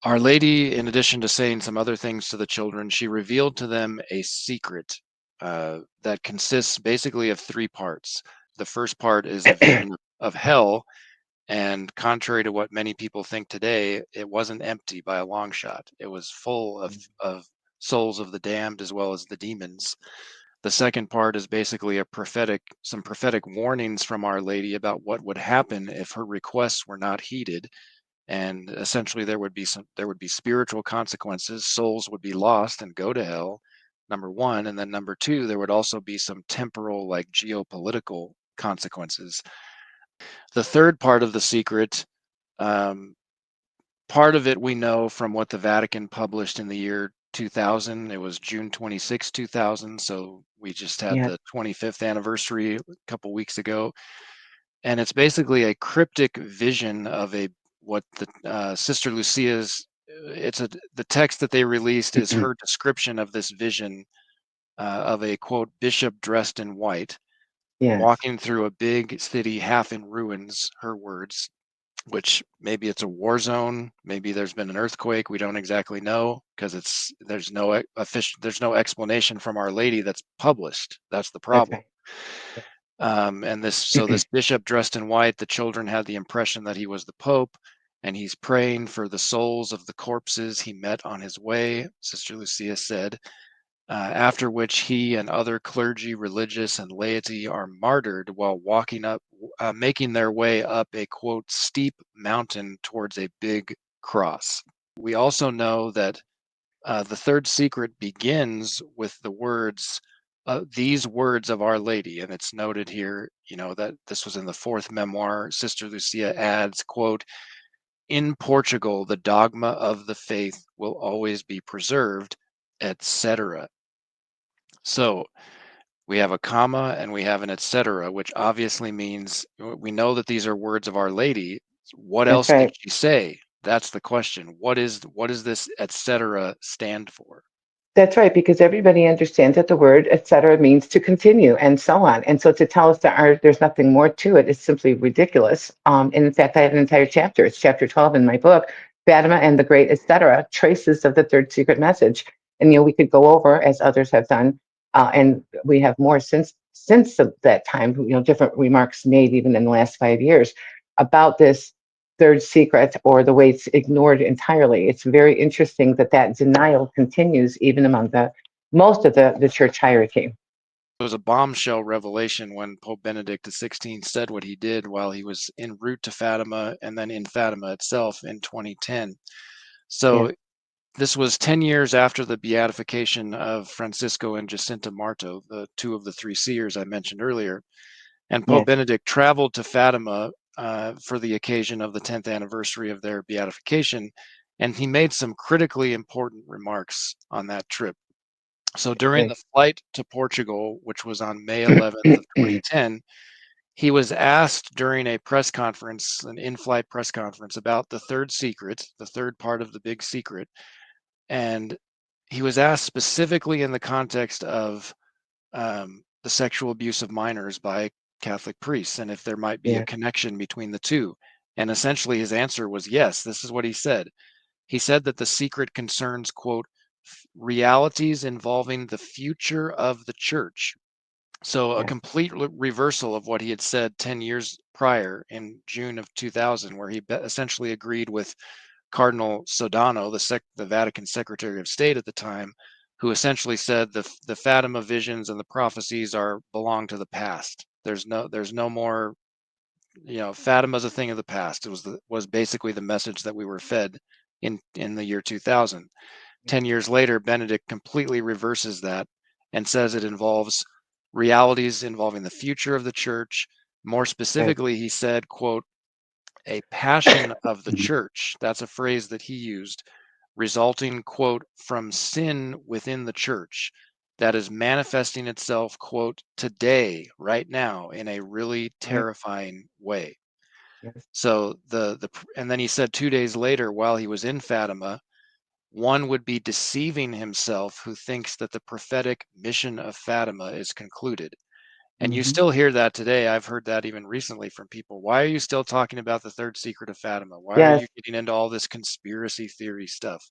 Our Lady, in addition to saying some other things to the children, she revealed to them a secret that consists basically of three parts. The first part is a vision of hell, and contrary to what many people think today, it wasn't empty by a long shot. It was full of souls of the damned as well as the demons. The second part is basically some prophetic warnings from Our Lady about what would happen if her requests were not heeded, and essentially there would be spiritual consequences. Souls would be lost and go to hell, number one, and then number two, there would also be some temporal, like geopolitical consequences. The third part of the secret, um, part of it we know from what the Vatican published in the year 2000. It was June 26, 2000, so we just had Yeah. the 25th anniversary a couple weeks ago, and it's basically a cryptic vision of a what the Sister Lucia's. The text that they released is her description of this vision of a quote bishop dressed in white Yes. walking through a big city half in ruins. Her words, which maybe it's a war zone, maybe there's been an earthquake. We don't exactly know because there's no explanation from Our Lady that's published. That's the That's problem. right. Yeah. And this bishop dressed in white, the children had the impression that he was the Pope, and he's praying for the souls of the corpses he met on his way, Sister Lucia said, after which he and other clergy, religious, and laity are martyred while making their way up a quote steep mountain towards a big cross. We also know that the third secret begins with these words of Our Lady, and it's noted here, that this was in the fourth memoir. Sister Lucia adds, quote, "In Portugal, the dogma of the faith will always be preserved," etc. So we have a comma and we have an etc., which obviously means we know that these are words of Our Lady. What That's else did right. she say? That's the question. What does this etc. stand for? That's right, because everybody understands that the word etc. means to continue and so on. And so to tell us there's nothing more to it is simply ridiculous. And in fact, I have an entire chapter. It's chapter 12 in my book, Fatima and the Great etc., traces of the third secret message. And we could go over, as others have done, and we have more since that time. Different remarks made even in the last 5 years about this third secret, or the way it's ignored entirely. It's very interesting that denial continues even among the most of the church hierarchy. It was a bombshell revelation when Pope Benedict XVI said what he did while he was en route to Fatima and then in Fatima itself in 2010. Yeah, So this was 10 years after the beatification of Francisco and Jacinta Marto, the two of the three seers I mentioned earlier. And Pope yeah, Benedict traveled to Fatima for the occasion of the 10th anniversary of their beatification, and he made some critically important remarks on that trip. So during the right. flight to Portugal, which was on May 11th of 2010, he was asked during a press conference, an in-flight press conference, about the third secret, the third part of the big secret, and he was asked specifically in the context of the sexual abuse of minors by Catholic priests, and if there might be a Yeah, connection between the two. And essentially, his answer was yes. This is what he said. He said that the secret concerns, quote, realities involving the future of the church. So a yeah, complete reversal of what he had said 10 years prior in June of 2000, where he essentially agreed with Cardinal Sodano, the Vatican Secretary of State at the time, who essentially said the Fatima visions and the prophecies belong to the past. There's no more. Fatima's a thing of the past. It was basically the message that we were fed in the year 2000. 10 years later, Benedict completely reverses that and says it involves realities involving the future of the church. More right. specifically, he said, quote, a passion of the church. That's a phrase that he used, resulting, quote, from sin within the church that is manifesting itself, quote, today, right now, in a really Right. terrifying way. Yes. So and then he said 2 days later, while he was in Fatima, one would be deceiving himself who thinks that the prophetic mission of Fatima is concluded. And you Hmm. still hear that today. I've heard that even recently from people. Why are you still talking about the third secret of Fatima? Why are you Yes, getting into all this conspiracy theory stuff?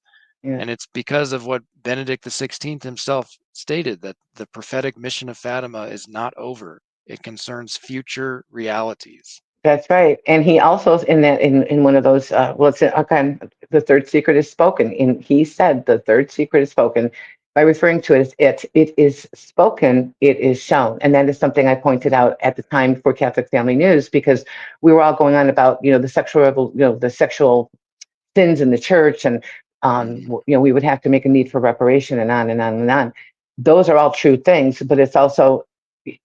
yes. And it's because of what Benedict XVI himself stated, that the prophetic mission of Fatima is not over. It concerns future realities. That's right. And he also in that in one of those well, it's again, the third secret is spoken. And he said the third secret is spoken by referring to it as it is spoken, it is shown. And that is something I pointed out at the time for Catholic Family News, because we were all going on about, the sexual the sexual sins in the church, and Mhm. we would have to make a need for reparation, and on and on and on. Those are all true things, but it's also,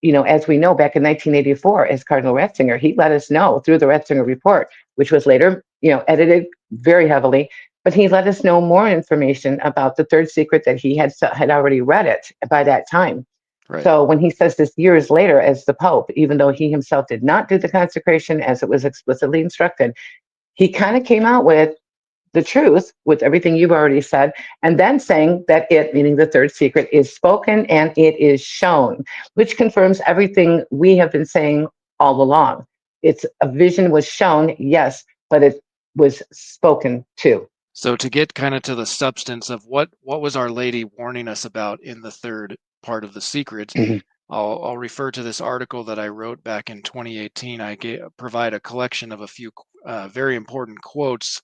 as we know, back in 1984, as Cardinal Ratzinger, he let us know through the Ratzinger report, which was later, edited very heavily, but he let us know more information about the third secret, that he had already read it by that time. Right. So when he says this years later as the Pope, even though he himself did not do the consecration as it was explicitly instructed, he kind of came out with the truth with everything you've already said, and then saying that it, meaning the third secret, is spoken and it is shown, which confirms everything we have been saying all along. It's a vision was shown, yes, but it was spoken too. So to get kind of to the substance of what was Our Lady warning us about in the third part of the secret, I'll refer to this article that I wrote back in 2018. Provide a collection of a few very important quotes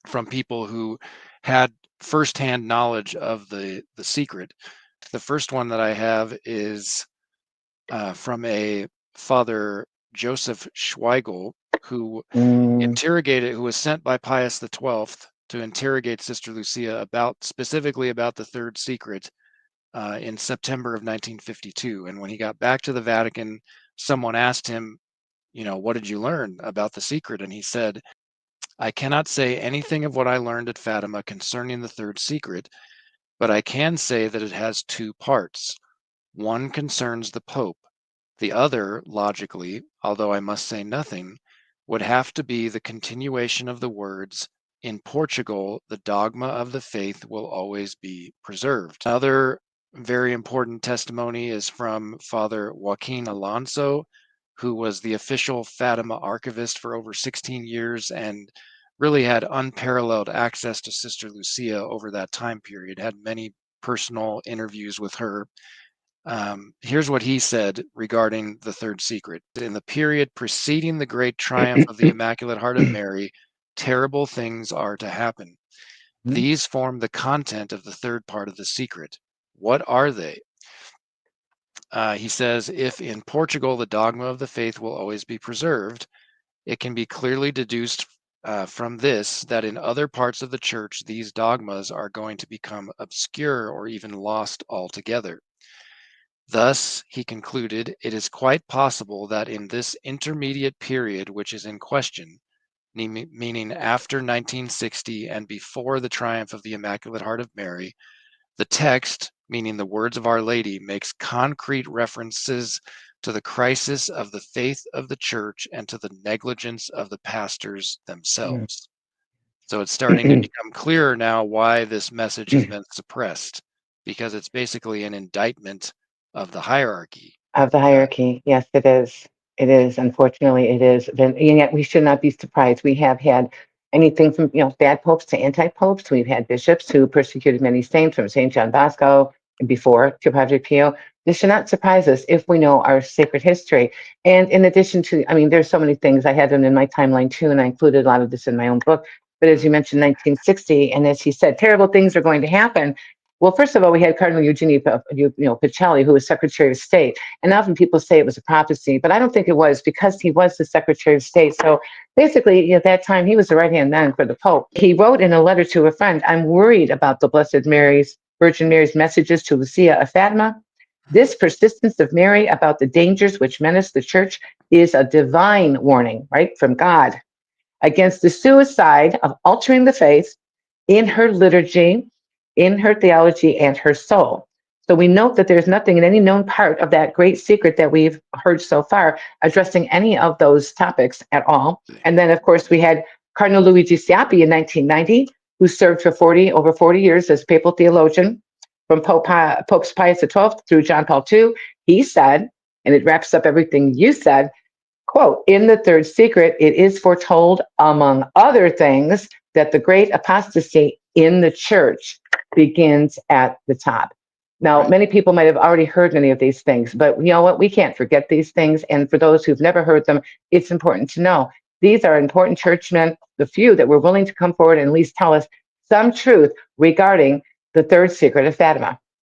from people who had firsthand knowledge of the secret. The first one that I have is from a Father Joseph Schweigel, who Mm, who was sent by Pius XII to interrogate Sister Lucia specifically about the third secret in September of 1952. And when he got back to the Vatican, someone asked him, what did you learn about the secret? And he said, I cannot say anything of what I learned at Fatima concerning the third secret, but I can say that it has two parts. One concerns the Pope. The other, logically, although I must say nothing, would have to be the continuation of the words, in Portugal, the dogma of the faith will always be preserved. Another very important testimony is from Father Joaquin Alonso, who was the official Fatima archivist for over 16 years and really had unparalleled access to Sister Lucia over that time period, had many personal interviews with her. Here's what he said regarding the third secret. In the period preceding the great triumph of the Immaculate Heart of Mary, terrible things are to happen. These form the content of the third part of the secret. What are they? He says, if in Portugal the dogma of the faith will always be preserved, it can be clearly deduced from this that in other parts of the church, these dogmas are going to become obscure or even lost altogether. Thus, he concluded, it is quite possible that in this intermediate period which is in question, meaning after 1960 and before the triumph of the Immaculate Heart of Mary, the text, meaning the words of Our Lady, makes concrete references to the crisis of the faith of the church and to the negligence of the pastors themselves. So it's starting to become clearer now why this message has been suppressed, because it's basically an indictment of the hierarchy. of the Uh, hierarchy. Yes, it is. It is. Unfortunately, it is. And yet we should not be surprised. We have had anything from, bad popes to anti-popes. We've had bishops who persecuted many saints, from St. John Bosco and before to Padre Pio. This should not surprise us if we know our sacred history. And in addition to, I mean, there's so many things. I had them in my timeline too, and I included a lot of this in my own book. But as you mentioned, 1960, and as he said, terrible things are going to happen. Well, first of all, we had Cardinal Eugene, Pacelli, who was Secretary of State. And often people say it was a prophecy, but I don't think it was, because he was the Secretary of State. So basically, at that time, he was the right-hand man for the Pope. He wrote in a letter to a friend, I'm worried about the Virgin Mary's messages to Lucia of Fatima. This persistence of Mary about the dangers which menace the church is a divine warning, right, from God, against the suicide of altering the faith in her liturgy, in her theology, and her soul. So we note that there's nothing in any known part of that great secret that we've heard so far addressing any of those topics at all. And then, of course, we had Cardinal Luigi Sciappi in 1990, who served for over 40 years as papal theologian from Popes Pius XII through John Paul II. He said And it wraps up everything you said. Quote, in the third secret, it is foretold, among other things, that the great apostasy in the church begins at the top. Now, Right. many people might have already heard many of these things, but you know what? We can't forget these things. And for those who've never heard them, it's important to know these are important churchmen, the few that were willing to come forward and at least tell us some truth regarding the third secret of Fatima.